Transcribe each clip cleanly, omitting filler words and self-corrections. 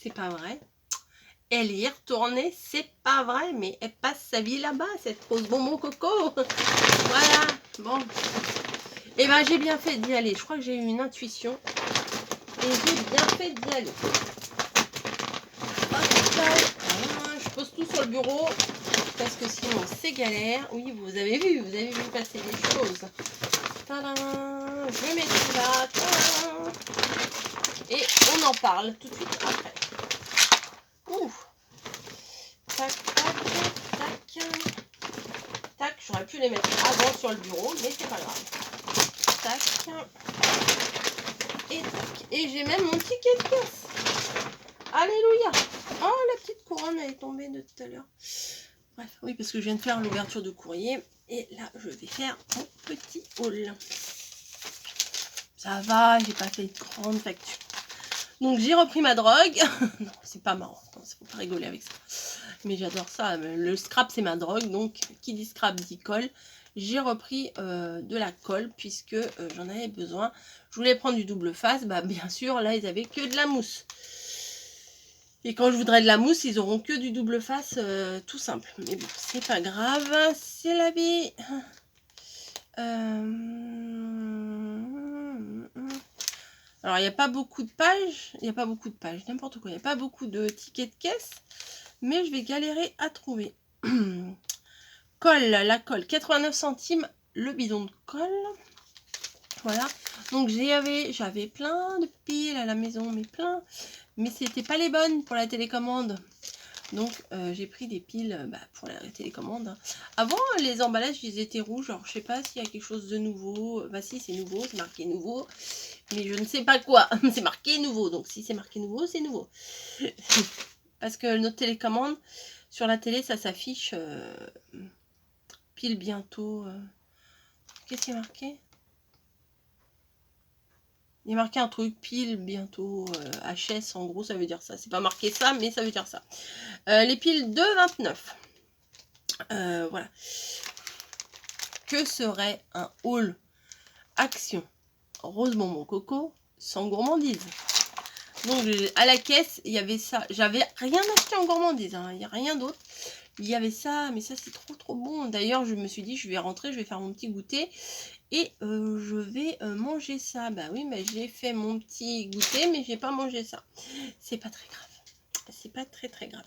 c'est pas vrai. Elle y est retournée, c'est pas vrai, mais elle passe sa vie là-bas, cette rose bonbon coco. Voilà, bon. Et ben j'ai bien fait d'y aller. Je crois que j'ai eu une intuition. Et j'ai bien fait d'y aller. Hop, je pose tout sur le bureau. Parce que sinon c'est galère. Oui, vous avez vu passer des choses. Tadam, je mets tout là. Tadam. Et on en parle tout de suite après. Ouf. Tac, tac, tac. Tac, j'aurais pu les mettre avant sur le bureau, mais c'est pas grave. Tac. Et tac. Et j'ai même mon ticket de caisse. Alléluia. Oh, la petite couronne, elle est tombée de tout à l'heure. Bref, oui, parce que je viens de faire l'ouverture de courrier. Et là, je vais faire mon petit haul. Ça va, j'ai pas fait de grande facture. Donc, j'ai repris ma drogue. Non, c'est pas marrant. Il faut pas rigoler avec ça. Mais j'adore ça. Le scrap, c'est ma drogue. Donc, qui dit scrap dit colle. J'ai repris de la colle puisque j'en avais besoin. Je voulais prendre du double face. Bah, bien sûr, là, ils avaient que de la mousse. Et quand je voudrais de la mousse, ils auront que du double face tout simple. Mais bon, c'est pas grave. C'est la vie. Alors, il n'y a pas beaucoup de pages. Il n'y a pas beaucoup de pages. N'importe quoi. Il n'y a pas beaucoup de tickets de caisse. Mais je vais galérer à trouver. Colle, la colle. 89 centimes le bidon de colle. Voilà. Donc, j'avais plein de piles à la maison. Mais plein. Mais c'était pas les bonnes pour la télécommande. Donc, j'ai pris des piles pour la télécommande. Hein. Avant, les emballages, ils étaient rouges. Alors, je sais pas s'il y a quelque chose de nouveau. Bah si, c'est nouveau, c'est marqué nouveau. Mais je ne sais pas quoi. C'est marqué nouveau. Donc, si c'est marqué nouveau, c'est nouveau. Parce que notre télécommande, sur la télé, ça s'affiche pile bientôt. Qu'est-ce qui est marqué? Il y a marqué un truc, pile bientôt, HS, en gros, ça veut dire ça. C'est pas marqué ça, mais ça veut dire ça. Les piles de 29. Voilà. Que serait un haul action rose bonbon coco sans gourmandise? Donc à la caisse, il y avait ça. J'avais rien acheté en gourmandise, hein. Il n'y a rien d'autre. Il y avait ça, mais ça c'est trop bon. D'ailleurs, je me suis dit, je vais rentrer, je vais faire mon petit goûter. Et je vais manger ça. Bah oui, mais j'ai fait mon petit goûter, mais j'ai pas mangé ça. C'est pas très grave. C'est pas très grave.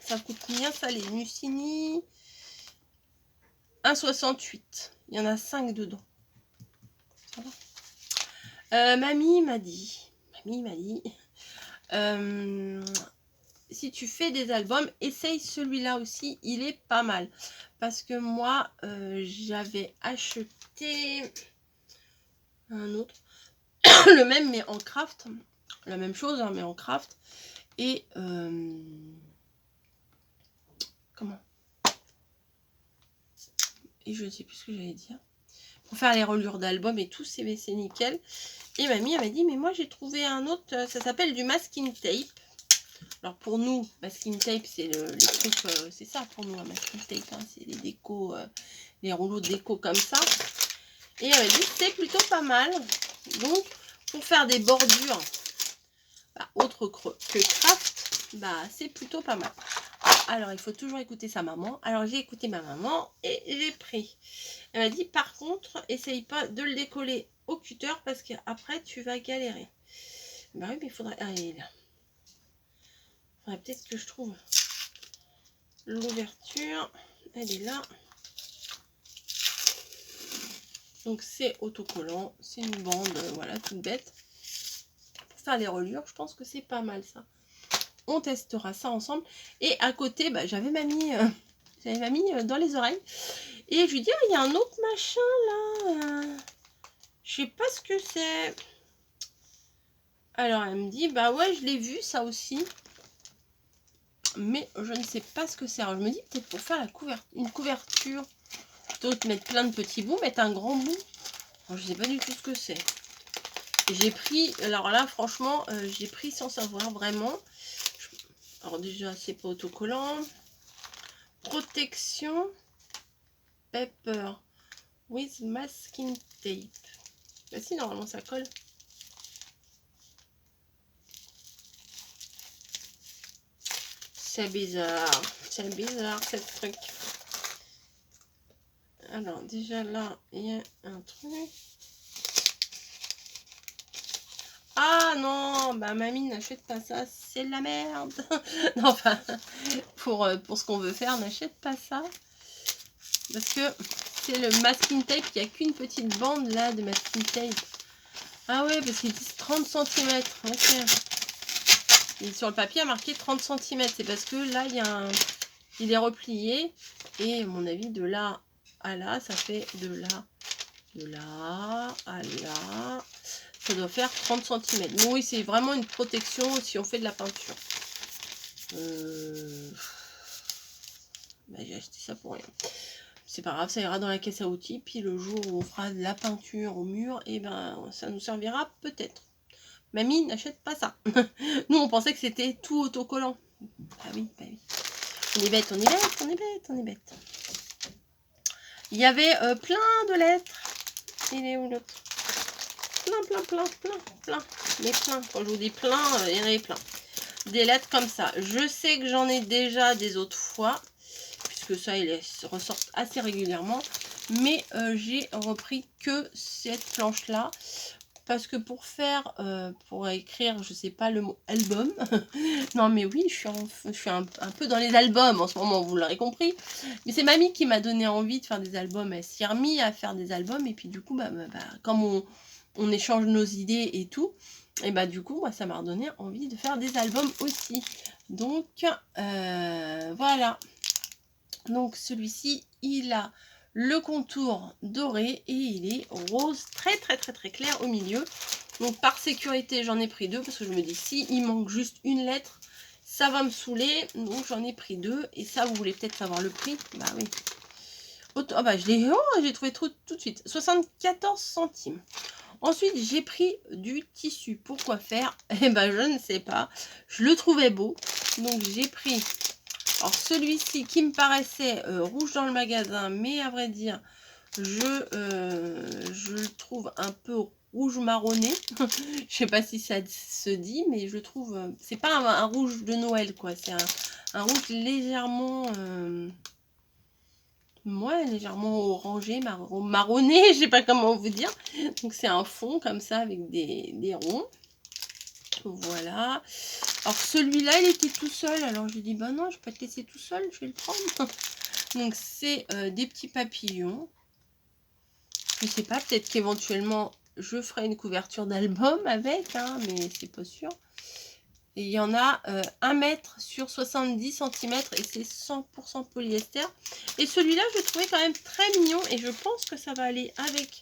Ça coûte combien ça, les Nucini? 1,68. Il y en a 5 dedans. Ça va. Mamie m'a dit, si tu fais des albums, essaye celui-là aussi, il est pas mal. Parce que moi, j'avais acheté un autre, le même mais en craft, la même chose, hein, mais en craft. Et comment? Et je ne sais plus ce que j'allais dire. Pour faire les reliures d'albums et tout, c'est nickel. Et mamie, elle m'a dit, mais moi j'ai trouvé un autre, ça s'appelle du masking tape. Alors pour nous, masking tape, c'est les trucs, c'est ça pour nous, un masking tape, hein, c'est les décos, les rouleaux de déco comme ça. Et elle m'a dit, c'est plutôt pas mal. Donc, pour faire des bordures, autre que craft, c'est plutôt pas mal. Alors, il faut toujours écouter sa maman. Alors, j'ai écouté ma maman et j'ai pris. Elle m'a dit, par contre, essaye pas de le décoller au cutter parce qu'après, tu vas galérer. Bah oui, mais il faudrait... Ah, il est là. Il faudrait peut-être que je trouve l'ouverture. Elle est là. Donc, c'est autocollant. C'est une bande, voilà, toute bête. Pour faire les reliures, je pense que c'est pas mal, ça. On testera ça ensemble. Et à côté, j'avais mamie... J'avais mamie dans les oreilles. Et je lui dis, il y a un autre machin là. Je sais pas ce que c'est. Alors elle me dit, bah ouais, je l'ai vu ça aussi. Mais je ne sais pas ce que c'est. Alors je me dis, peut-être pour faire une couverture. Plutôt que de mettre plein de petits bouts, mettre un grand bout. Alors, je sais pas du tout ce que c'est. J'ai pris, alors là franchement, j'ai pris sans savoir vraiment. Alors déjà, c'est pas autocollant. Protection. Pepper. With masking tape. Bah si, normalement ça colle. c'est bizarre ce truc. Alors déjà là, il y a un truc. Ah non, bah mamie, n'achète pas ça, c'est de la merde. Non, enfin, pour ce qu'on veut faire, n'achète pas ça. Parce que c'est le masking tape, il n'y a qu'une petite bande là de masking tape. Ah ouais, parce qu'ils disent 30 cm. Ok. Et sur le papier, il y a marqué 30 cm. C'est parce que là, il est replié. Et à mon avis, de là à là, ça fait de là à là. Ça doit faire 30 cm. Donc oui, c'est vraiment une protection si on fait de la peinture. Bah, j'ai acheté ça pour rien. C'est pas grave, ça ira dans la caisse à outils. Puis le jour où on fera de la peinture au mur, et ben ça nous servira peut-être. Mamie, n'achète pas ça. Nous, on pensait que c'était tout autocollant. Ah oui, bah oui. On est bête, on est bête, on est bête, on est bête. Il y avait plein de lettres. Il est où l'autre? Plein. Mais plein. Quand je vous dis plein, il y en avait plein. Des lettres comme ça. Je sais que j'en ai déjà des autres fois. Puisque ça, ils ressortent assez régulièrement. Mais j'ai repris que cette planche-là. Parce que pour écrire, je sais pas le mot album. Non mais oui, je suis un peu dans les albums en ce moment, vous l'aurez compris. Mais c'est mamie qui m'a donné envie de faire des albums. Elle s'y est remise à faire des albums. Et puis du coup, comme on échange nos idées et tout, et bah du coup, moi, ça m'a redonné envie de faire des albums aussi. Donc, voilà. Donc celui-ci, il a le contour doré et il est rose très clair au milieu. Donc par sécurité, j'en ai pris deux parce que je me dis si il manque juste une lettre, ça va me saouler. Donc j'en ai pris deux. Et ça, vous voulez peut-être savoir le prix? Bah oui. Ah bah j'ai trouvé tout de suite. 74 centimes. Ensuite, j'ai pris du tissu. Pourquoi faire? Eh ben je ne sais pas. Je le trouvais beau. Donc j'ai pris... Alors celui-ci qui me paraissait rouge dans le magasin, mais à vrai dire, je le trouve un peu rouge marronné. Je sais pas si ça se dit, mais je trouve... c'est pas un rouge de Noël, quoi. C'est un rouge légèrement... ouais, légèrement orangé, marronné, je sais pas comment vous dire. Donc c'est un fond comme ça avec des ronds. Voilà. Alors celui-là, il était tout seul. Alors je dis, bah non, je vais pas te laisser tout seul, je vais le prendre. Donc c'est des petits papillons. Je sais pas, peut-être qu'éventuellement je ferai une couverture d'album avec, hein, mais c'est pas sûr. Et il y en a 1 mètre sur 70 cm et c'est 100% polyester. Et celui-là, je le trouvais quand même très mignon et je pense que ça va aller avec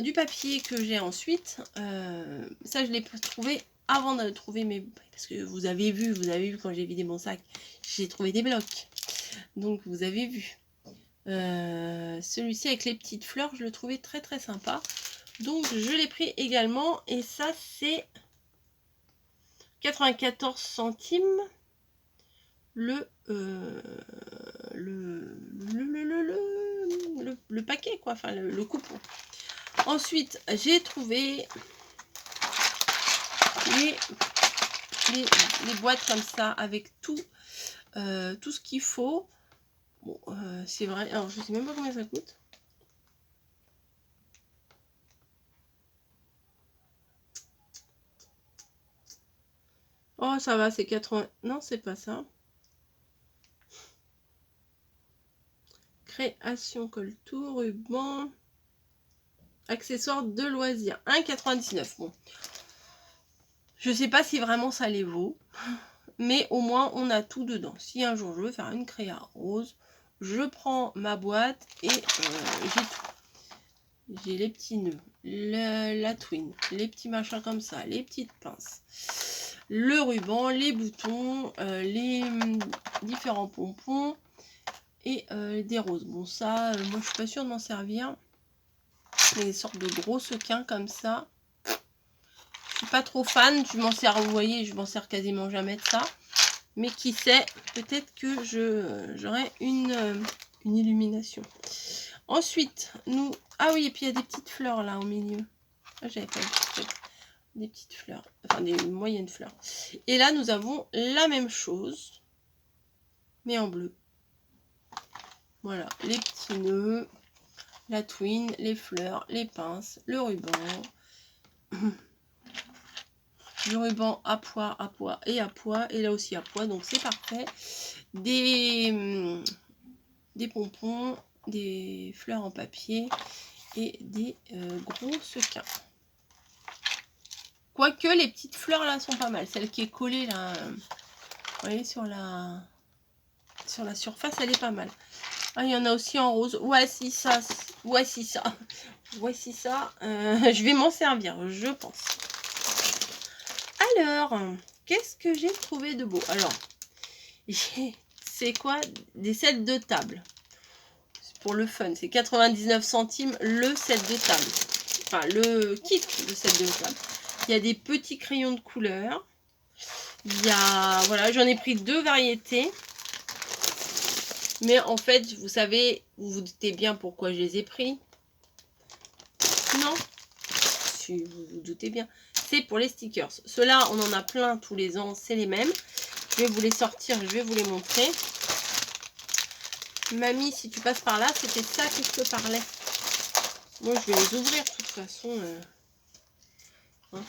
du papier que j'ai ensuite. Ça, je l'ai trouvé avant de trouver mes... Parce que vous avez vu quand j'ai vidé mon sac, j'ai trouvé des blocs. Donc, vous avez vu. Celui-ci avec les petites fleurs, je le trouvais très sympa. Donc, je l'ai pris également. Et ça, c'est 94 centimes le paquet, quoi. Enfin, le coupon. Ensuite, j'ai trouvé les boîtes comme ça avec tout ce qu'il faut. Bon, c'est vrai. Alors, je sais même pas combien ça coûte. Oh, ça va, c'est 80... Non, c'est pas ça. Création, colletou, ruban, accessoires de loisirs. 1,99. Bon. Je sais pas si vraiment ça les vaut. Mais au moins, on a tout dedans. Si un jour je veux faire une créa rose, je prends ma boîte et j'ai tout. J'ai les petits nœuds, la twine, les petits machins comme ça, les petites pinces, le ruban, les boutons, les différents pompons et des roses. Bon, ça, moi je suis pas sûre de m'en servir. Des sortes de gros sequins comme ça. Je suis pas trop fan. Je m'en sers, vous voyez, je m'en sers quasiment jamais de ça. Mais qui sait, peut-être que j'aurai une illumination. Ensuite, nous... Ah oui, et puis il y a des petites fleurs là au milieu. Ah, j'avais pas vu. Des petites fleurs. Enfin, des moyennes fleurs. Et là, nous avons la même chose. mais en bleu. Voilà, les petits nœuds, la twine, les fleurs, les pinces, le ruban. Du ruban à pois et à pois, et là aussi à pois, donc c'est parfait. Des pompons, des fleurs en papier et des gros sequins. Quoique les petites fleurs là sont pas mal. Celle qui est collée là, vous voyez, sur la surface, elle est pas mal. Ah, il y en a aussi en rose. Voici ça. Voici ça. Voici ça. Je vais m'en servir, je pense. Alors, qu'est-ce que j'ai trouvé de beau? Alors, c'est quoi? Des sets de table. Pour le fun, c'est 99 centimes le set de table. Enfin, le kit de set de table. Il y a des petits crayons de couleur. Il y a, voilà, j'en ai pris 2 variétés. Mais en fait, vous savez, vous vous doutez bien pourquoi je les ai pris. Non? Si vous vous doutez bien. C'est pour les stickers. Ceux-là, on en a plein tous les ans, c'est les mêmes. Je vais vous les sortir, je vais vous les montrer. Mamie, si tu passes par là, c'était ça que je te parlais. Moi, je vais les ouvrir de toute façon. Hein.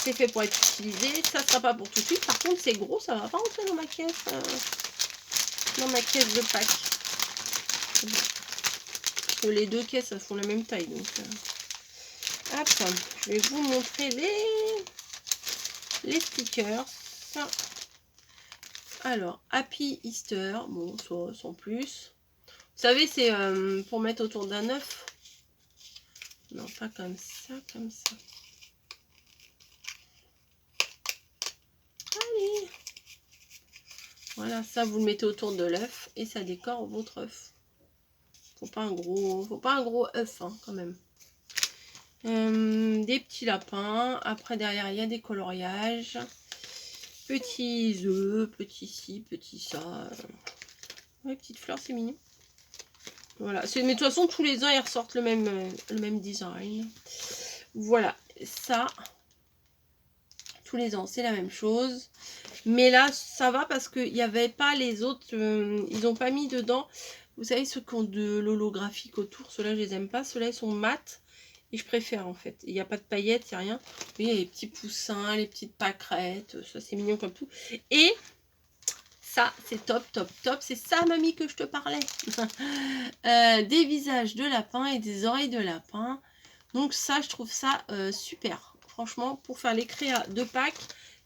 C'est fait pour être utilisé. Ça ne sera pas pour tout de suite. Par contre, c'est gros, ça va pas rentrer dans ma caisse. Dans ma caisse de pack. Les 2 caisses, elles font la même taille. Donc, hop, je vais vous montrer les stickers. Alors, Happy Easter. Bon, ça, sans plus. Vous savez, c'est pour mettre autour d'un œuf. Non, pas comme ça, comme ça. Allez. Voilà, ça vous le mettez autour de l'œuf et ça décore votre œuf. Faut pas un gros œuf hein, quand même. Des petits lapins. Après derrière il y a des coloriages. Petits œufs, petits ci, petits ça. Ouais, petites fleurs, c'est mignon. Voilà, mais de toute façon tous les ans ils ressortent le même design. Voilà, ça. Tous les ans c'est la même chose. Mais là ça va parce qu'il n'y avait pas les autres. Ils n'ont pas mis dedans. Vous savez ceux qui ont de l'holographique autour. Ceux-là je les aime pas. Ceux-là ils sont mat. Et je préfère en fait. Il n'y a pas de paillettes, il n'y a rien. Il y a les petits poussins, les petites pâquerettes. Ça c'est mignon comme tout. Et ça c'est top, top, top. C'est ça mamie que je te parlais. Des visages de lapin et des oreilles de lapin. Donc ça je trouve ça super. Franchement pour faire les créas de Pâques.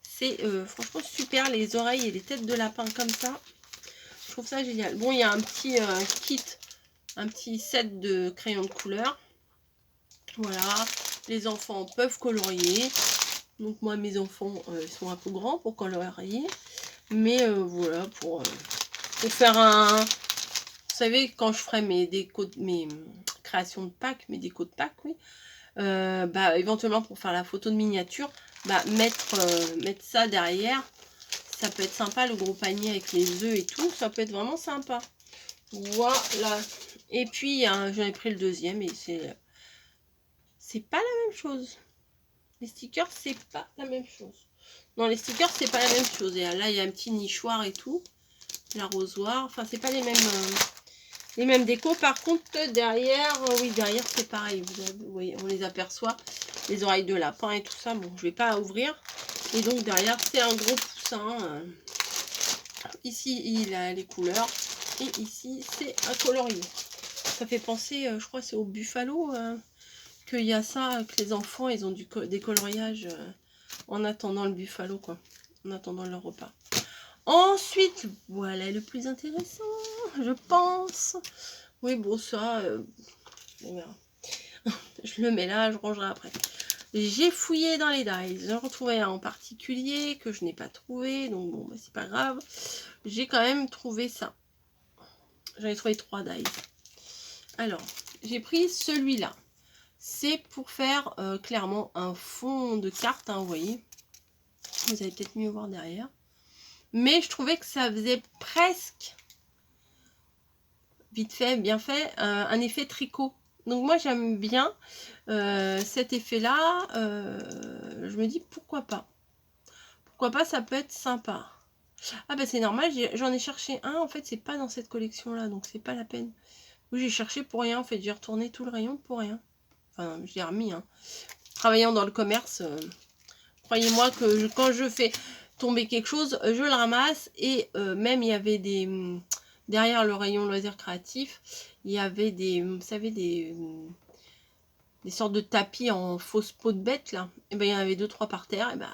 C'est franchement super. Les oreilles et les têtes de lapin comme ça. Je trouve ça génial. Bon il y a un petit kit. Un petit set de crayons de couleur. Voilà, les enfants peuvent colorier. Donc moi, mes enfants, ils sont un peu grands pour colorier. Mais voilà, pour faire un... Vous savez, quand je ferai mes créations de Pâques, mes décos de Pâques, oui. Bah, éventuellement, pour faire la photo de miniature, bah, mettre ça derrière. Ça peut être sympa, le gros panier avec les œufs et tout. Ça peut être vraiment sympa. Voilà. Et puis, j'en ai pris le deuxième et c'est pas la même chose. Les stickers, c'est pas la même chose. Non, les stickers, c'est pas la même chose. Et là, il y a un petit nichoir et tout. L'arrosoir. Enfin, c'est pas les mêmes décos. Par contre, derrière, oui, derrière, c'est pareil. Vous voyez, on les aperçoit. Les oreilles de lapin et tout ça. Bon, je vais pas ouvrir. Et donc, derrière, c'est un gros poussin. Ici, il a les couleurs. Et ici, c'est un colorier. Ça fait penser, je crois, c'est au Buffalo. Qu'il y a ça, que les enfants, ils ont des coloriages en attendant le buffalo, quoi. En attendant leur repas. Ensuite, voilà le plus intéressant, je pense. Oui, bon, ça, on verra. Je le mets là, je rangerai après. J'ai fouillé dans les dies. J'en retrouvais un en particulier que je n'ai pas trouvé. Donc, bon, bah, c'est pas grave. J'ai quand même trouvé ça. J'en ai trouvé 3 dies. Alors, j'ai pris celui-là. C'est pour faire clairement un fond de carte, hein, vous voyez. Vous allez peut-être mieux voir derrière. Mais je trouvais que ça faisait presque, vite fait, bien fait, un effet tricot. Donc moi j'aime bien cet effet-là. Je me dis pourquoi pas. Pourquoi pas, ça peut être sympa. Ah bah c'est normal, j'en ai cherché un, en fait c'est pas dans cette collection là, donc c'est pas la peine. Oui, j'ai cherché pour rien, en fait j'ai retourné tout le rayon pour rien. Enfin, je l'ai remis, hein. Travaillant dans le commerce, croyez-moi que quand je fais tomber quelque chose, je le ramasse. Et même il y avait des... derrière le rayon loisirs créatifs, il y avait des... vous savez, des sortes de tapis en fausse peau de bête là. Et ben il y en avait 2-3 par terre. Et ben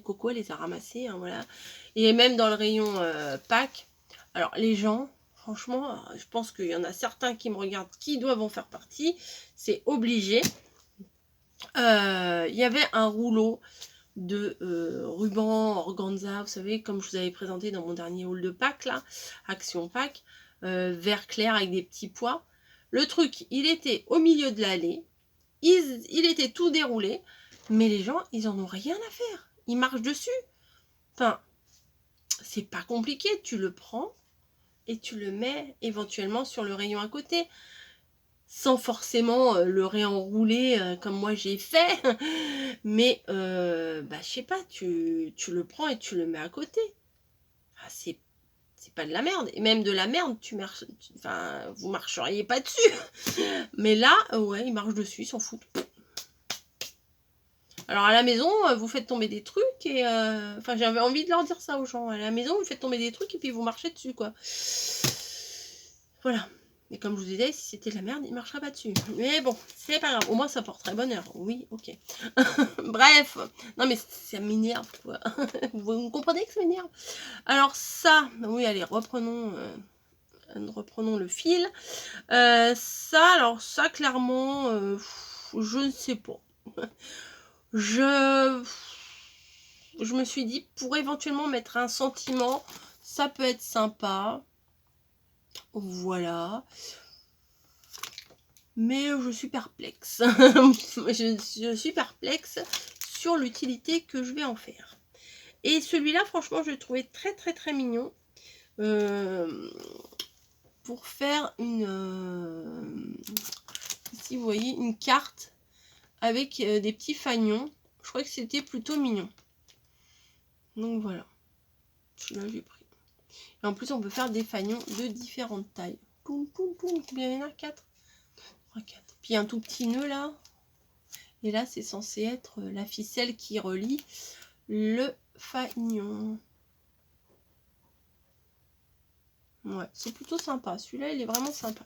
Coco elle les a ramassés, hein, voilà. Et même dans le rayon Pâques. Alors les gens, franchement, je pense qu'il y en a certains qui me regardent qui doivent en faire partie. C'est obligé. Il y avait un rouleau de ruban organza, vous savez, comme je vous avais présenté dans mon dernier haul de Pâques là, Action Pâques, vert clair avec des petits pois. Le truc, il était au milieu de l'allée, il était tout déroulé, mais les gens, ils en ont rien à faire. Ils marchent dessus. Enfin, c'est pas compliqué, tu le prends et tu le mets éventuellement sur le rayon à côté. Sans forcément le réenrouler comme moi j'ai fait. Mais, bah, je sais pas, tu le prends et tu le mets à côté. Ah, c'est pas de la merde. Et même de la merde, enfin, vous marcheriez pas dessus. Mais là, ouais, ils marchent dessus, ils s'en foutent. Alors à la maison, vous faites tomber des trucs et... enfin, j'avais envie de leur dire ça aux gens. À la maison, vous faites tomber des trucs et puis vous marchez dessus, quoi. Voilà. Mais comme je vous disais, si c'était de la merde, il ne marcherait pas dessus. Mais bon, c'est pas grave. Au moins, ça porterait bonheur. Oui, ok. Bref. Non, mais ça m'énerve, quoi. Vous comprenez que ça m'énerve? Alors ça, oui, allez, reprenons le fil. Ça, alors ça, clairement, je ne sais pas. Je me suis dit, pour éventuellement mettre un sentiment, ça peut être sympa. Voilà. Mais je suis perplexe. je suis perplexe sur l'utilité que je vais en faire. Et celui-là, franchement, je l'ai trouvé très très très mignon. Pour faire une... ici, vous voyez, une carte avec des petits fagnons. Je crois que c'était plutôt mignon. Donc voilà. Celui-là, j'ai pris. Et en plus, on peut faire des fagnons de différentes tailles. Poum, poum, poum. Combien il y en a? 4. 3, 4. Puis un tout petit nœud là. Et là, c'est censé être la ficelle qui relie le fanion. Ouais, c'est plutôt sympa. Celui-là, il est vraiment sympa.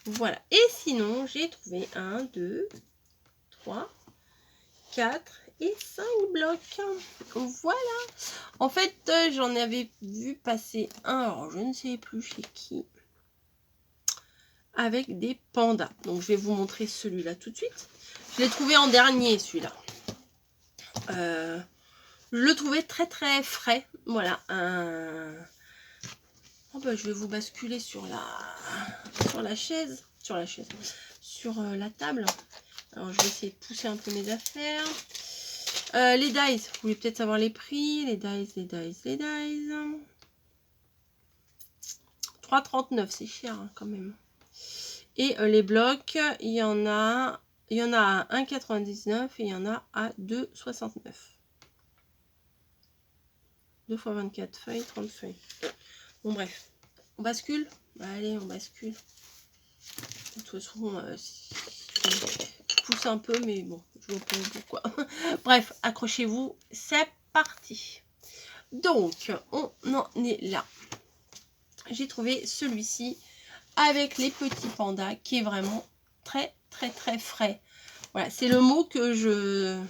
Voilà. Et sinon, j'ai trouvé 1, 2, 3, 4 et 5 blocs. Voilà. En fait, j'en avais vu passer un, alors je ne sais plus chez qui, avec des pandas. Donc, je vais vous montrer celui-là tout de suite. Je l'ai trouvé en dernier, celui-là. Je le trouvais très très frais. Voilà. Oh bah, je vais vous basculer sur la chaise. Sur la table. Alors, je vais essayer de pousser un peu mes affaires. Les dies. Vous voulez peut-être savoir les prix. Les dies. 3,39. C'est cher hein, quand même. Et les blocs, il y en a à 1,99 et il y en a à 2,69. 2 x 24 feuilles, 30 feuilles. Bon bref, on bascule. Allez, on bascule. De toute façon, je pousse un peu, mais bon, je vois pas pourquoi. Bref, accrochez-vous, c'est parti. Donc, on en est là. J'ai trouvé celui-ci avec les petits pandas qui est vraiment très très très frais. Voilà, c'est le mot que j'aime.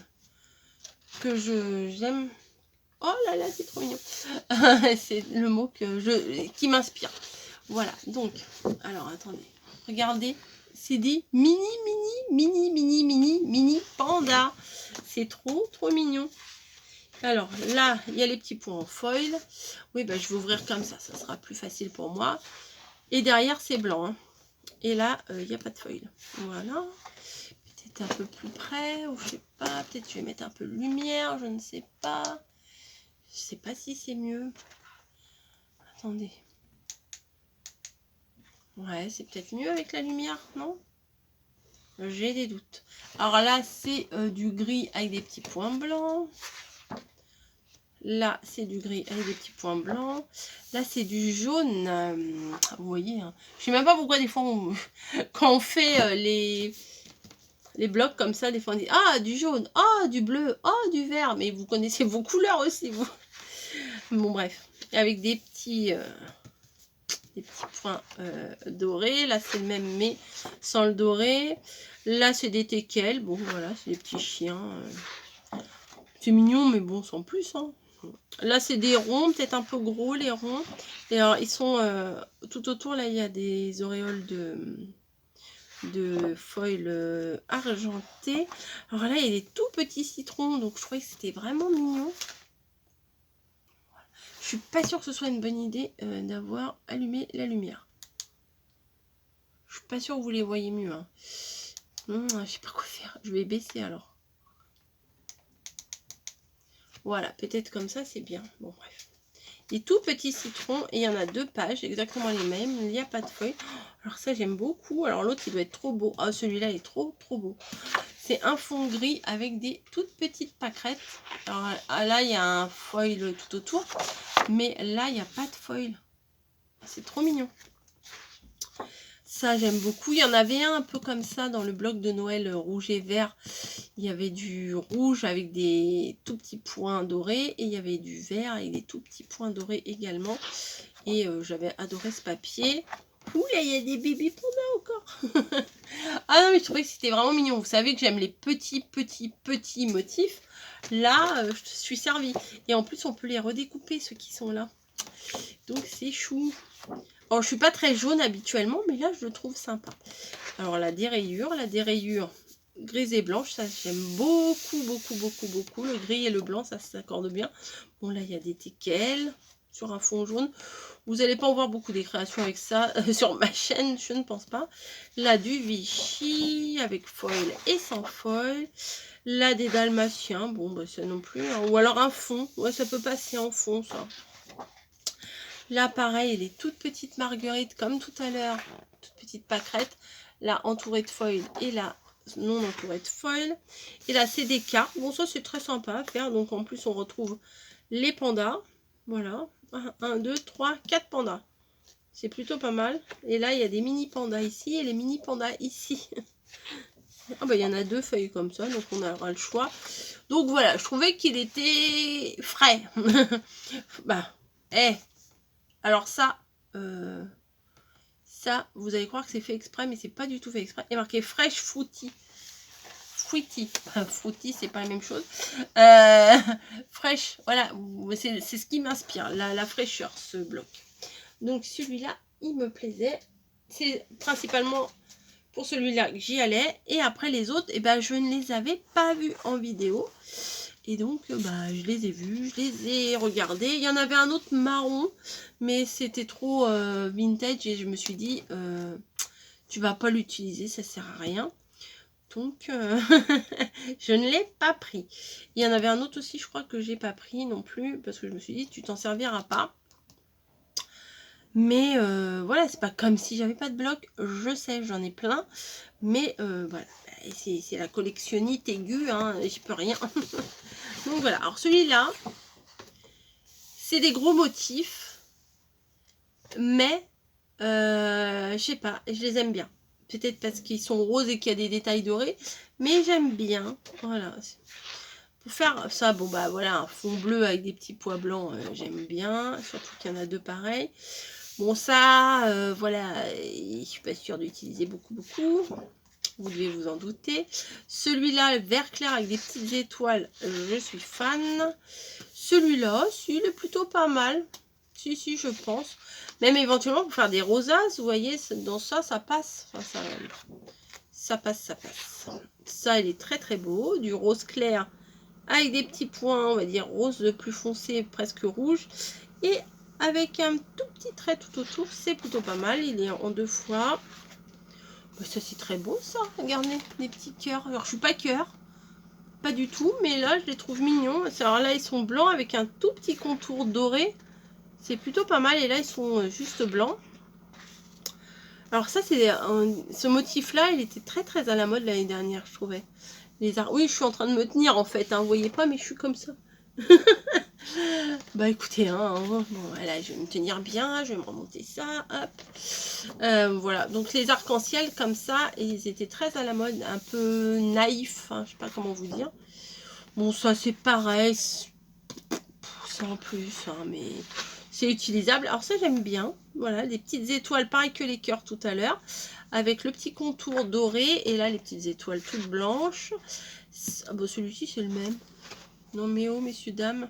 Oh là là, c'est trop mignon. C'est le mot qui m'inspire. Voilà, donc, alors attendez, regardez, c'est des mini panda. C'est trop mignon. Alors là, il y a les petits points en foil. Oui, bah, je vais ouvrir comme ça sera plus facile pour moi. Et derrière, c'est blanc. Hein. Et là, il n'y a pas de foil. Voilà. Peut-être un peu plus près, ou je sais pas, peut-être je vais mettre un peu de lumière, je ne sais pas. Je sais pas si c'est mieux. Attendez. Ouais, c'est peut-être mieux avec la lumière, non? J'ai des doutes. Alors là, c'est du gris avec des petits points blancs. Là, c'est du gris avec des petits points blancs. Là, c'est du jaune. Vous voyez, hein. Je sais même pas pourquoi des fois, quand on fait les blocs comme ça, des fois on dit ah, du jaune, ah, du bleu, ah, du vert. Mais vous connaissez vos couleurs aussi, vous. Bon, bref. Avec des petits points dorés. Là, c'est le même, mais sans le doré. Là, c'est des teckels. Bon, voilà, c'est des petits chiens. C'est mignon, mais bon, sans plus, hein. Là, c'est des ronds, peut-être un peu gros, les ronds. Et alors, ils sont tout autour, là, il y a des auréoles de foil argenté. Alors là, il y a des tout petits citrons, donc je trouvais que c'était vraiment mignon. Je suis pas sûre que ce soit une bonne idée d'avoir allumé la lumière. Je suis pas sûre que vous les voyez mieux, hein. Je sais pas quoi faire. Je vais baisser alors. Voilà, peut-être comme ça, c'est bien. Bon, bref. Des tout petits citrons, et il y en a 2 pages, exactement les mêmes. Il n'y a pas de feuilles. Alors ça, j'aime beaucoup. Alors l'autre, il doit être trop beau. Ah, celui-là, il est trop beau. C'est un fond gris avec des toutes petites pâquerettes. Alors là, il y a un foil tout autour. Mais là, il n'y a pas de foil. C'est trop mignon. Ça, j'aime beaucoup. Il y en avait un peu comme ça dans le bloc de Noël rouge et vert. Il y avait du rouge avec des tout petits points dorés. Et il y avait du vert avec des tout petits points dorés également. Et j'avais adoré ce papier. Ouh là, il y a des bébés pandas encore. Ah non, mais je trouvais que c'était vraiment mignon. Vous savez que j'aime les petits motifs. Là, je suis servie. Et en plus, on peut les redécouper, ceux qui sont là. Donc, c'est chou. Alors, je suis pas très jaune habituellement, mais là, je le trouve sympa. Alors, la dérayure grise et blanche, ça, j'aime beaucoup. Le gris et le blanc, ça s'accorde bien. Bon, là, il y a des teckels sur un fond jaune. Vous n'allez pas en voir beaucoup des créations avec ça sur ma chaîne, je ne pense pas. Là, du Vichy avec foil et sans foil. Là, des dalmatiens. Bon, bah, ça non plus. Hein. Ou alors un fond. Ouais, ça peut passer en fond, ça. Là, pareil, les toutes petites marguerites, comme tout à l'heure. Toutes petites pâquerettes. Là, entourées de foil. Et là, non entourées de foil. Et là, c'est des cartes. Bon, ça, c'est très sympa à faire. Donc, en plus, on retrouve les pandas. Voilà. 1, 2, 3, 4 pandas. C'est plutôt pas mal. Et là, il y a des mini pandas ici et les mini pandas ici. Ah bah, il y en a 2 feuilles comme ça, donc on aura le choix. Donc voilà, je trouvais qu'il était frais. Bah, alors ça, vous allez croire que c'est fait exprès, mais c'est pas du tout fait exprès. Il est marqué Fresh Fruity. Fruity, c'est pas la même chose. Fresh, voilà, c'est ce qui m'inspire, la fraîcheur, ce bloc. Donc celui-là, il me plaisait. C'est principalement pour celui-là que j'y allais. Et après les autres, eh ben, je ne les avais pas vus en vidéo. Et donc, bah, je les ai vus, je les ai regardés. Il y en avait un autre marron, mais c'était trop vintage. Et je me suis dit, tu vas pas l'utiliser, ça sert à rien. Donc, je ne l'ai pas pris. Il y en avait un autre aussi, je crois que j'ai pas pris non plus. Parce que je me suis dit, tu t'en serviras pas. Mais voilà, c'est pas comme si j'avais pas de bloc. Je sais, j'en ai plein. Mais voilà, c'est la collectionnite aiguë, hein, j'y peux rien. Donc voilà, alors celui-là, c'est des gros motifs. Mais, je sais pas, je les aime bien. Peut-être parce qu'ils sont roses et qu'il y a des détails dorés. Mais j'aime bien. Voilà. Pour faire ça, bon bah voilà, un fond bleu avec des petits pois blancs, j'aime bien. Surtout qu'il y en a 2 pareils. Bon ça, voilà, je suis pas sûre d'utiliser beaucoup. Vous devez vous en douter. Celui-là, vert clair avec des petites étoiles, je suis fan. Celui-là, il est plutôt pas mal. Si, je pense. Même éventuellement pour faire des rosaces, vous voyez, dans ça passe. Enfin, ça passe. Ça, il est très beau. Du rose clair avec des petits points, on va dire rose plus foncé, presque rouge. Et avec un tout petit trait tout autour, c'est plutôt pas mal. Il est en 2 fois. Bah, ça, c'est très beau, ça. Regardez, des petits cœurs. Alors, je suis pas cœur. Pas du tout. Mais là, je les trouve mignons. Alors là, ils sont blancs avec un tout petit contour doré. C'est plutôt pas mal. Et là, ils sont juste blancs. Alors ça, c'est ce motif-là, il était très à la mode l'année dernière, je trouvais. Oui, je suis en train de me tenir, en fait. Hein, vous voyez pas, mais je suis comme ça. Bah écoutez, hein, bon, voilà, je vais me tenir bien, je vais me remonter ça, hop. Voilà, donc les arcs-en-ciel comme ça, ils étaient très à la mode, un peu naïfs, hein, je sais pas comment vous dire. Bon, ça c'est pareil, sans plus, hein, mais c'est utilisable. Alors ça j'aime bien, voilà, des petites étoiles, pareil que les cœurs tout à l'heure, avec le petit contour doré, et là les petites étoiles toutes blanches. Ah bah celui-ci c'est le même. Non mais oh messieurs dames,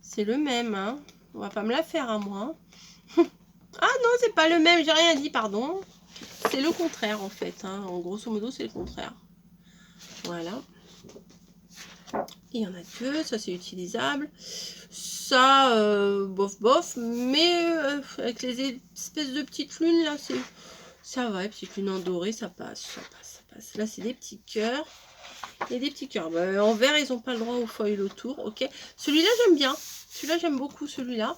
c'est le même, hein. On va pas me la faire à moi. Ah non, c'est pas le même, j'ai rien dit, pardon. C'est le contraire en fait, hein. En grosso modo, c'est le contraire. Voilà. Il y en a que, ça c'est utilisable. Ça, bof bof, mais avec les espèces de petites lunes là, ça va, les petites lunes en doré, ça passe, ça passe, ça passe. Là, c'est des petits cœurs. Et des petits cœurs. Bah, en vert, ils n'ont pas le droit au foil autour, ok. Celui-là, j'aime bien. Celui-là, j'aime beaucoup celui-là.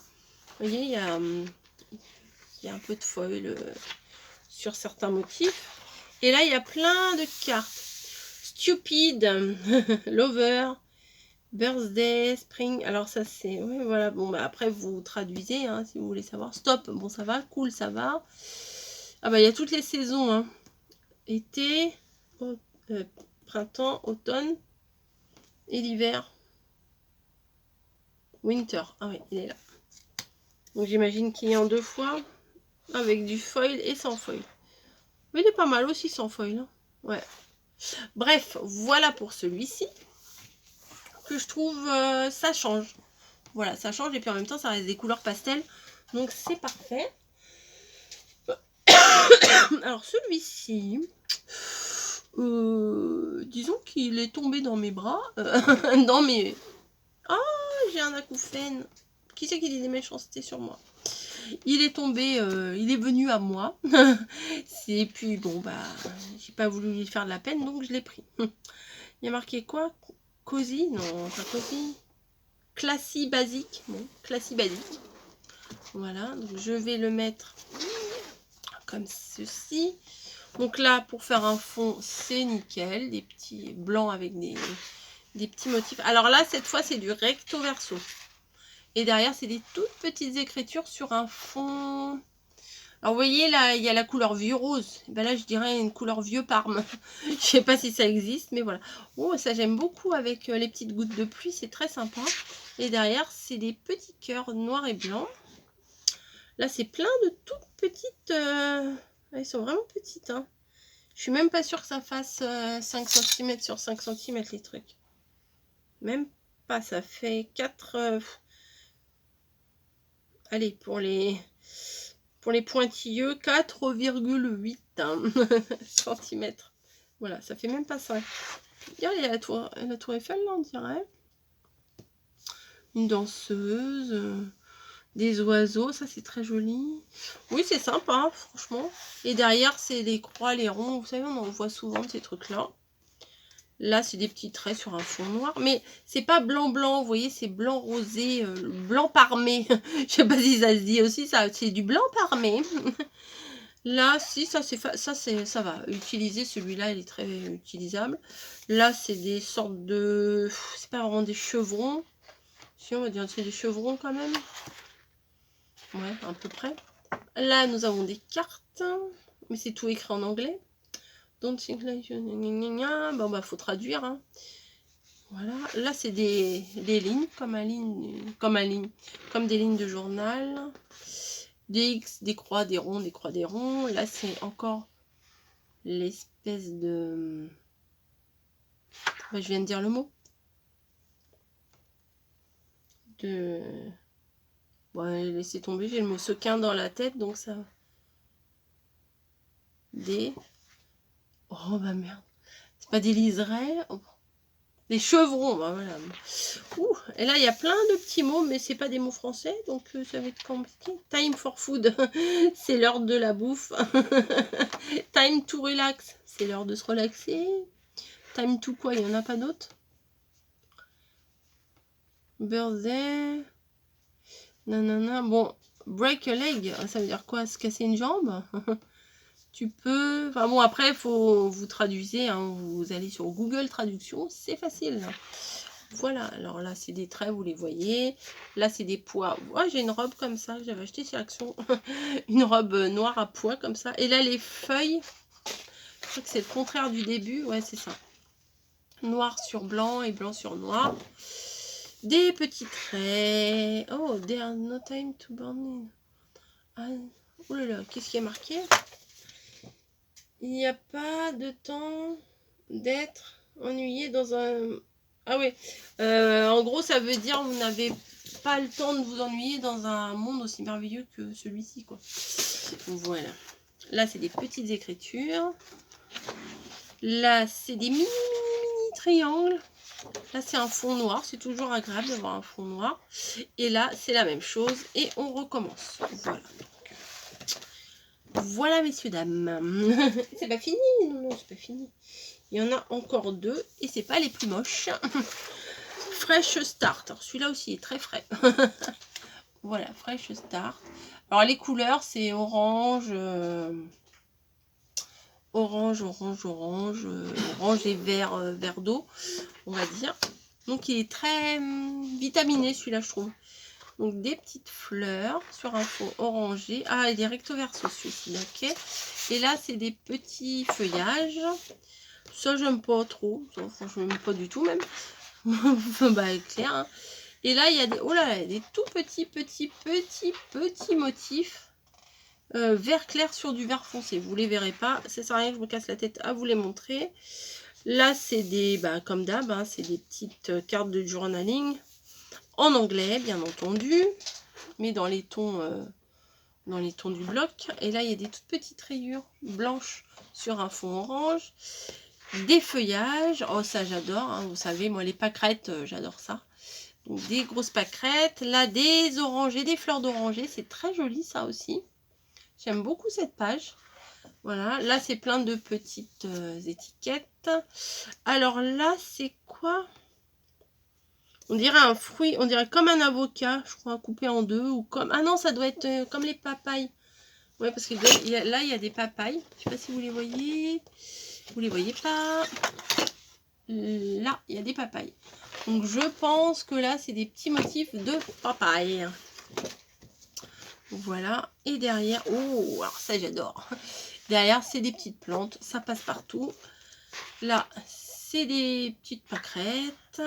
Vous voyez, il y a un peu de foil sur certains motifs. Et là, il y a plein de cartes. Stupid, Lover, Birthday, Spring. Alors ça, c'est... Oui, voilà. Bon, bah, après, vous traduisez, hein, si vous voulez savoir. Stop, bon, ça va. Cool, ça va. Ah bah, il y a toutes les saisons, hein. Été, printemps, automne et l'hiver. Winter. Ah oui, il est là. Donc, j'imagine qu'il est en 2 fois. Avec du foil et sans foil. Mais il est pas mal aussi sans foil. Hein. Ouais. Bref, voilà pour celui-ci. Que je trouve, ça change. Voilà, ça change. Et puis en même temps, ça reste des couleurs pastel. Donc c'est parfait. Alors celui-ci, disons qu'il est tombé dans mes bras. Dans mes... Oh, j'ai un acouphène. Qui c'est qui dit des méchancetés sur moi? Il est tombé, il est venu à moi. Et puis bon, bah, j'ai pas voulu lui faire de la peine, donc je l'ai pris. Il y a marqué quoi? Cozy? Non, pas cozy. Classy basique. Bon, classy basique. Voilà, donc je vais le mettre comme ceci. Donc là, pour faire un fond, c'est nickel. Des petits blancs avec des petits motifs. Alors là, cette fois, c'est du recto verso. Et derrière, c'est des toutes petites écritures sur un fond... Alors, vous voyez, là, il y a la couleur vieux rose. Ben là, je dirais une couleur vieux Parme. Je sais pas si ça existe, mais voilà. Oh, ça, j'aime beaucoup avec les petites gouttes de pluie. C'est très sympa. Et derrière, c'est des petits cœurs noirs et blancs. Là, c'est plein de toutes petites... Elles sont vraiment petites, hein. Je suis même pas sûre que ça fasse 5 cm sur 5 cm, les trucs. Même pas, ça fait 4... Allez, pour les pointilleux, 4,8 cm. Voilà, ça fait même pas ça. Regardez la tour Eiffel, là, on dirait. Une danseuse, des oiseaux, ça c'est très joli. Oui, c'est sympa, franchement. Et derrière, c'est les croix, les ronds. Vous savez, on en voit souvent de ces trucs-là. Là, c'est des petits traits sur un fond noir. Mais c'est pas blanc-blanc, vous voyez, c'est blanc rosé, blanc parmé. Je sais pas si ça se dit aussi, ça, c'est du blanc parmé. Là, si, ça va. Utiliser celui-là, il est très utilisable. Là, c'est des sortes de... C'est pas vraiment des chevrons. Si, on va dire c'est des chevrons quand même. Ouais, à peu près. Là, nous avons des cartes. Mais c'est tout écrit en anglais. Don't think like you... Bon, bah, faut traduire. Hein. Voilà. Là, c'est des lignes, comme des lignes de journal. Des X, des croix, des ronds, des croix, des ronds. Là, c'est encore l'espèce de... Bah, je viens de dire le mot. Bon, laissez tomber, j'ai le mot sequin dans la tête, donc ça... Oh, bah merde. C'est pas des liserés. Oh. Des chevrons, bah voilà. Ouh. Et là, il y a plein de petits mots, mais c'est pas des mots français, donc ça va être compliqué. Time for food, c'est l'heure de la bouffe. Time to relax, c'est l'heure de se relaxer. Time to quoi, il n'y en a pas d'autres. Birthday. Nanana. Bon, break a leg, ça veut dire quoi? Se casser une jambe. Tu peux... Enfin bon, après, faut vous traduisez, hein, vous allez sur Google Traduction, c'est facile. Voilà, alors là c'est des traits, vous les voyez. Là c'est des pois. Ouais, j'ai une robe comme ça que j'avais acheté chez Action. Une robe noire à pois comme ça. Et là les feuilles, je crois que c'est le contraire du début. Ouais, c'est ça. Noir sur blanc et blanc sur noir. Des petits traits. Oh, there's no time to burn. Ah, oh là là, qu'est-ce qui est marqué? Il n'y a pas de temps d'être ennuyé dans un... Ah oui, en gros ça veut dire vous n'avez pas le temps de vous ennuyer dans un monde aussi merveilleux que celui-ci, quoi. Voilà. Là c'est des petites écritures. Là c'est des mini triangles. Là c'est un fond noir, c'est toujours agréable d'avoir un fond noir. Et là c'est la même chose et on recommence. Voilà. Voilà messieurs dames. C'est pas fini, non, c'est pas fini. Il y en a encore deux et c'est pas les plus moches. Fresh Start. Celui-là aussi est très frais. Voilà, Fresh Start. Alors les couleurs c'est orange, orange et vert, vert d'eau, on va dire. Donc il est très vitaminé celui-là, je trouve. Donc des petites fleurs sur un fond orangé. Ah, il est recto verso celui-ci, ok. Et là c'est des petits feuillages. Ça j'aime pas trop, ça, franchement j'aime pas du tout même. Bah clair, hein. Et là il y a des, oh là, là, des tout petits motifs vert clair sur du vert foncé. Vous les verrez pas, ça sert à rien que je me casse la tête à vous les montrer. Là c'est des, bah, comme d'hab, hein, c'est des petites cartes de journaling en anglais bien entendu, mais dans les tons du bloc. Et là il y a des toutes petites rayures blanches sur un fond orange. Des feuillages, oh ça j'adore, hein, vous savez moi les pâquerettes, j'adore ça. Donc des grosses pâquerettes, là des orangers, des fleurs d'oranger, c'est très joli ça aussi. J'aime beaucoup cette page. Voilà, là c'est plein de petites étiquettes. Alors là c'est quoi? On dirait un fruit, on dirait comme un avocat, je crois, coupé en deux. Ou comme... Ah non, ça doit être comme les papayes. Ouais, parce que là il y a des papayes. Je sais pas si vous les voyez. Vous les voyez pas. Là, il y a des papayes. Donc je pense que là, c'est des petits motifs de papaye. Voilà. Et derrière, oh, alors ça j'adore. Derrière, c'est des petites plantes. Ça passe partout. Là, c'est des petites pâquerettes.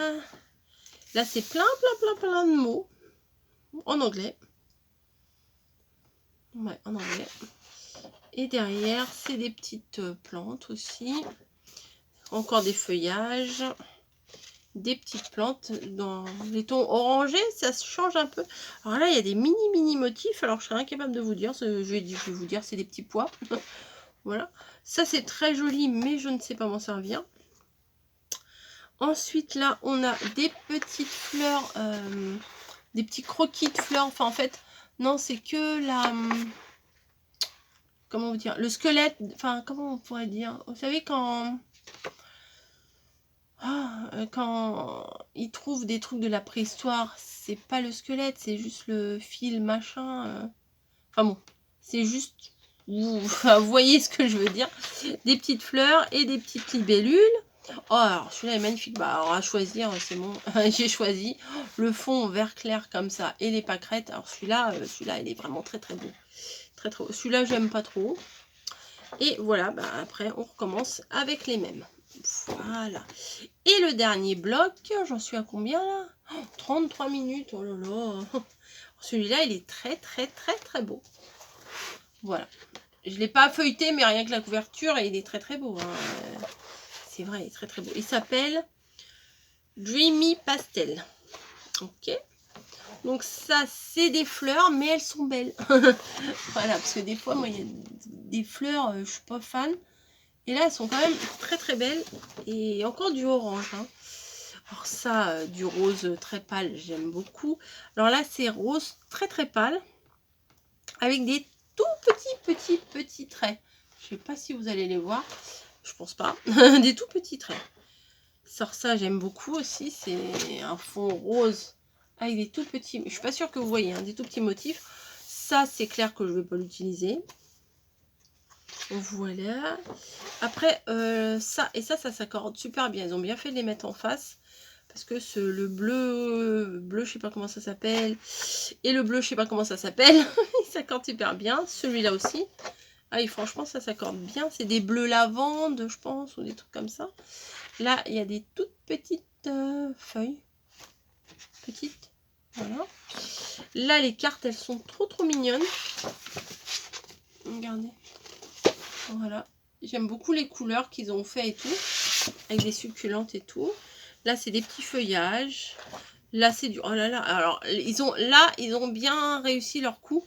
Là, c'est plein de mots. En anglais. Ouais, en anglais. Et derrière, c'est des petites plantes aussi. Encore des feuillages. Des petites plantes dans les tons orangés, ça se change un peu. Alors là il y a des mini motifs, alors je serais incapable de vous dire, je vais vous dire c'est des petits pois. Voilà, ça c'est très joli mais je ne sais pas m'en servir. Ensuite là on a des petites fleurs, des petits croquis de fleurs, enfin en fait non c'est que la, comment vous dire, le squelette, enfin comment on pourrait dire, vous savez quand ils trouvent des trucs de la préhistoire, c'est pas le squelette, c'est juste le fil machin. Enfin bon, c'est juste, vous voyez ce que je veux dire. Des petites fleurs et des petites libellules. Oh, alors celui-là est magnifique. Bah, alors à choisir, c'est bon. J'ai choisi le fond vert clair comme ça et les pâquerettes. Alors celui-là, il est vraiment très beau. Très beau. Celui-là, j'aime pas trop. Et voilà, bah, après, on recommence avec les mêmes. Voilà. Et le dernier bloc, j'en suis à combien là? 33 minutes, oh là là. Celui-là, il est très beau. Voilà. Je ne l'ai pas feuilleté, mais rien que la couverture, il est très beau. Hein. C'est vrai, il est très beau. Il s'appelle Dreamy Pastel. Ok. Donc ça, c'est des fleurs, mais elles sont belles. Voilà, parce que des fois, moi, il y a des fleurs, je suis pas fan. Et là, elles sont quand même très belles. Et encore du orange. Hein. Alors ça, du rose très pâle, j'aime beaucoup. Alors là, c'est rose très pâle. Avec des tout petits traits. Je sais pas si vous allez les voir. Je pense pas. Des tout petits traits. Ça, j'aime beaucoup aussi. C'est un fond rose avec des tout petits... Je suis pas sûre que vous voyez. Hein, des tout petits motifs. Ça, c'est clair que je vais pas l'utiliser. Voilà. Après, ça et ça s'accorde super bien. Ils ont bien fait de les mettre en face. Parce que le bleu, je sais pas comment ça s'appelle, et le bleu, je sais pas comment ça s'appelle, ils s'accordent super bien. Celui-là aussi. Ah, et franchement, ça s'accorde bien. C'est des bleus lavande, je pense, ou des trucs comme ça. Là, il y a des toutes petites feuilles. Petites. Voilà. Là, les cartes, elles sont trop mignonnes. Regardez. Voilà. J'aime beaucoup les couleurs qu'ils ont fait et tout. Avec des succulentes et tout. Là, c'est des petits feuillages. Là, c'est du... Oh là là. Alors, ils ont bien réussi leur coup.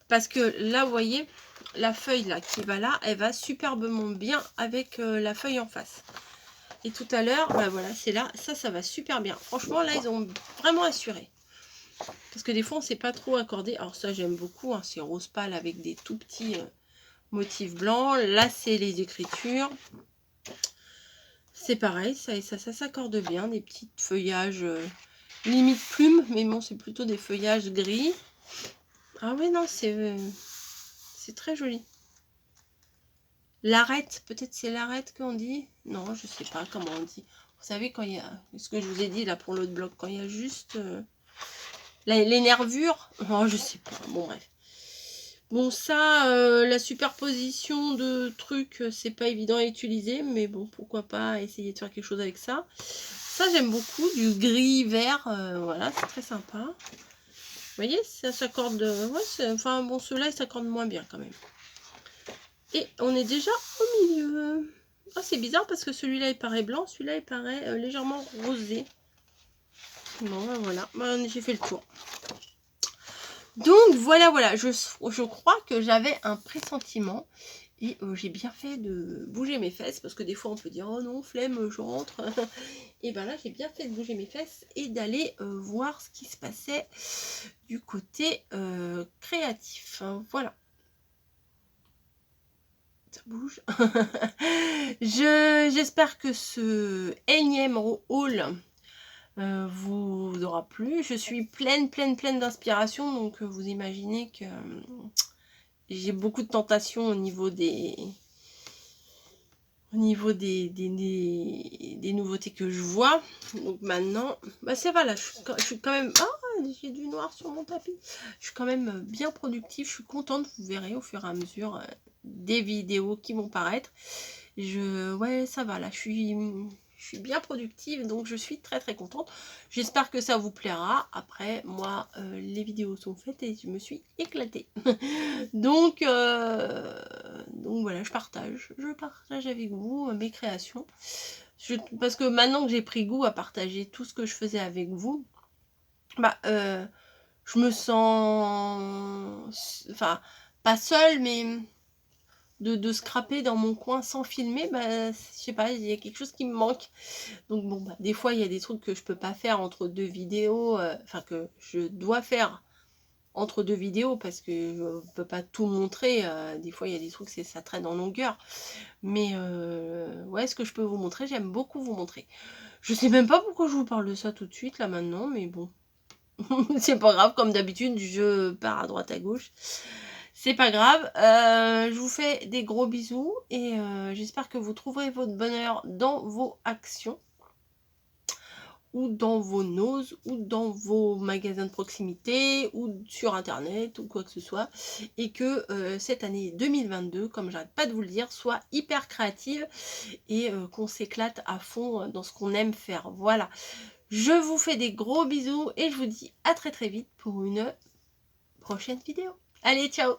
Parce que là, vous voyez, la feuille là qui va là, elle va superbement bien avec la feuille en face. Et tout à l'heure, bah voilà, c'est là. Ça va super bien. Franchement, là, ils ont vraiment assuré. Parce que des fois, on ne sait pas trop accorder. Alors ça, j'aime beaucoup. Hein, c'est rose pâle avec des tout petits motifs blancs. Là, c'est les écritures. C'est pareil, ça s'accorde bien. Des petits feuillages limite plumes. Mais bon, c'est plutôt des feuillages gris. Ah ouais, non, c'est très joli. L'arête, peut-être c'est l'arête qu'on dit. Non, je sais pas comment on dit. Vous savez, quand il y a... Ce que je vous ai dit là pour l'autre bloc. Quand il y a juste... les nervures. Oh, je sais pas. Bon, bref. Bon, ça, la superposition de trucs, c'est pas évident à utiliser. Mais bon, pourquoi pas essayer de faire quelque chose avec ça. Ça, j'aime beaucoup. Du gris-vert. Voilà, c'est très sympa. Vous voyez, ça s'accorde... Ouais, enfin, bon, ceux-là, ils s'accordent moins bien quand même. Et on est déjà au milieu. Oh, c'est bizarre parce que celui-là, il paraît blanc. Celui-là, il paraît légèrement rosé. Bon, ben voilà. Ben, j'ai fait le tour. Donc, voilà. Je crois que j'avais un pressentiment. Et j'ai bien fait de bouger mes fesses. Parce que des fois, on peut dire, oh non, flemme, je rentre. Et ben là, j'ai bien fait de bouger mes fesses. Et d'aller voir ce qui se passait du côté créatif. Voilà. Ça bouge. J'espère que ce énième haul vous aura plu. Je suis pleine d'inspiration, donc vous imaginez que j'ai beaucoup de tentations au niveau des nouveautés que je vois. Donc maintenant, bah ça va là, je suis quand même... Ah, j'ai du noir sur mon tapis. Je suis quand même bien productive, je suis contente, vous verrez au fur et à mesure des vidéos qui vont paraître. Ouais, ça va là, je suis bien productive, donc je suis très contente. J'espère que ça vous plaira. Après, moi, les vidéos sont faites et je me suis éclatée. donc voilà, je partage avec vous mes créations. Parce que maintenant que j'ai pris goût à partager tout ce que je faisais avec vous, bah, je me sens... Enfin, pas seule, mais... De scraper dans mon coin sans filmer, bah, je sais pas, il y a quelque chose qui me manque. Donc bon, bah, des fois, il y a des trucs que je peux pas faire entre deux vidéos, enfin que je dois faire entre deux vidéos parce que je peux pas tout montrer. Des fois, il y a des trucs, ça traîne en longueur. Mais ouais, ce que je peux vous montrer, j'aime beaucoup vous montrer. Je sais même pas pourquoi je vous parle de ça tout de suite, là, maintenant, mais bon. C'est pas grave, comme d'habitude, je pars à droite à gauche. C'est pas grave, je vous fais des gros bisous et j'espère que vous trouverez votre bonheur dans vos actions ou dans vos noses ou dans vos magasins de proximité ou sur internet ou quoi que ce soit et que cette année 2022, comme j'arrête pas de vous le dire, soit hyper créative et qu'on s'éclate à fond dans ce qu'on aime faire. Voilà, je vous fais des gros bisous et je vous dis à très vite pour une prochaine vidéo. Allez, ciao!